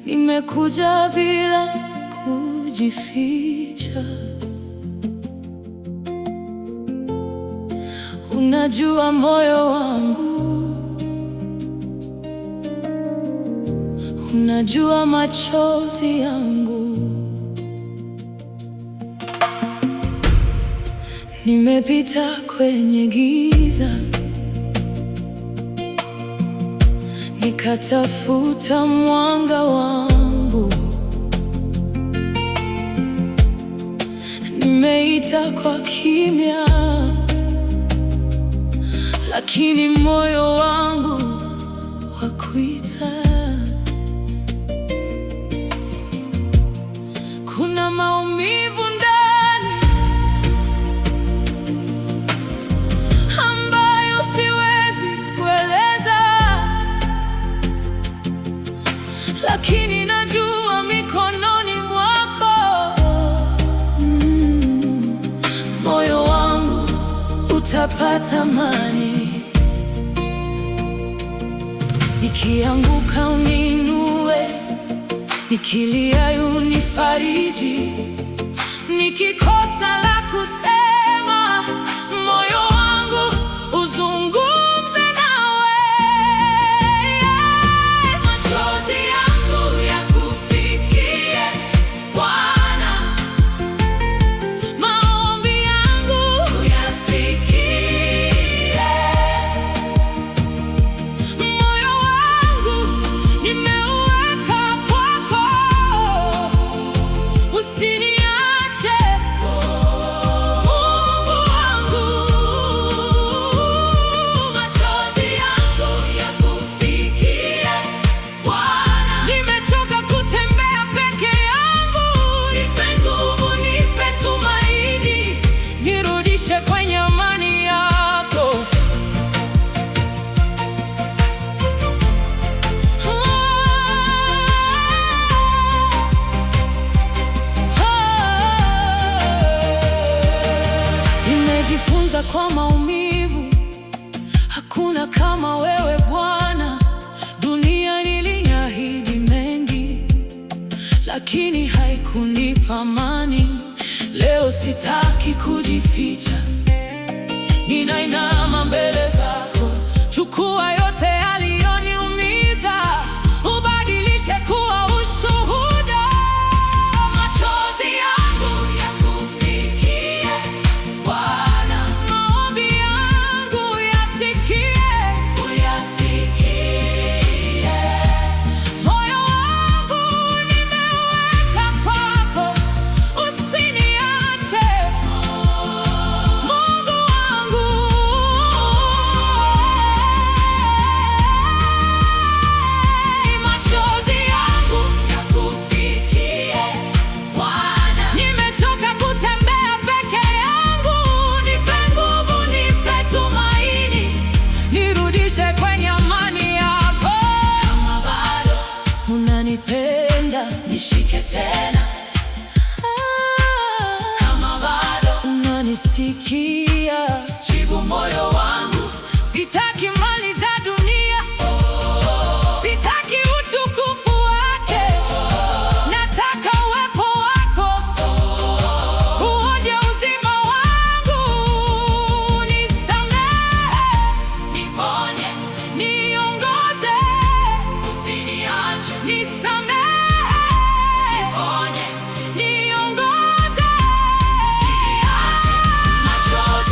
nimekuja bila kujificha. Unajua moyo wangu, unajua machozi yangu. Nimepita kwenye giza, nikatafuta mwanga wangu. Nimeita kwa kimya, lakini moyo wangu hakuita. Kuna maumivu ndani ambayo siwezi kueleza, lakini najua mikononi mwako moyo wangu utapata amani. Nikianguka uninue, nikilia unifariji, nikikosa la kusema moyo wangu uzungumze nawe. Machozi yangu yakufikie Bwana, maombi yangu uyasikie. Moyo wangu nimeuweka kwako, usiniache Mungu wangu. Machozi yangu yakufikie Bwana, nimechoka kutembea peke yangu. Nipe nguvu, nipe tumaini, nirudishe kwenye amani yako. Nimejifunza kwa maumivu, hakuna kama wewe Bwana. Dunia niliahidi mengi, lakini haikunipa amani. Leo sitaki kujificha, ninainama mbele zako. Chukua yote yaliyoniumiza, ubadilishe kuwa ushuhuda. Machozi yangu yakufikie Bwana, maombi yangu uyasikie. Moyo wangu nimeuweka kwako, usiniache Mungu wangu. Machozi yangu yakufikie Bwana, nimechoka kutembea peke yangu. Nipe nguvu, nipe tumaini, nirudishe kwenye amani yako. Kama bado unanipenda, nishike tena. Kama bado unanisikia, jibu moyo wangu. Sitaki mali za dunia, sitaki utukufu wake, nataka uwepo wako. Uonje uzima wangu, nisamehe, niponye, niongoze, usiniache. Nisamehe, niponye, niongoze, usiniache. Machozi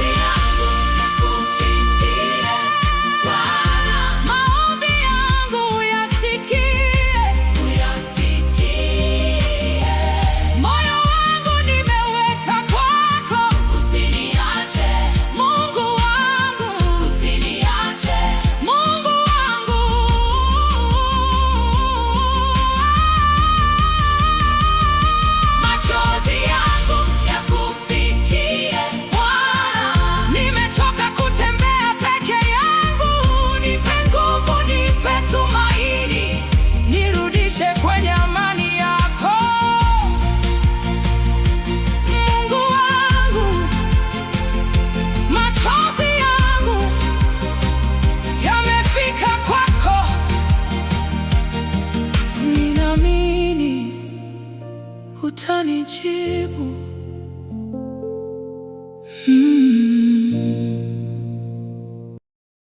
utanijibu.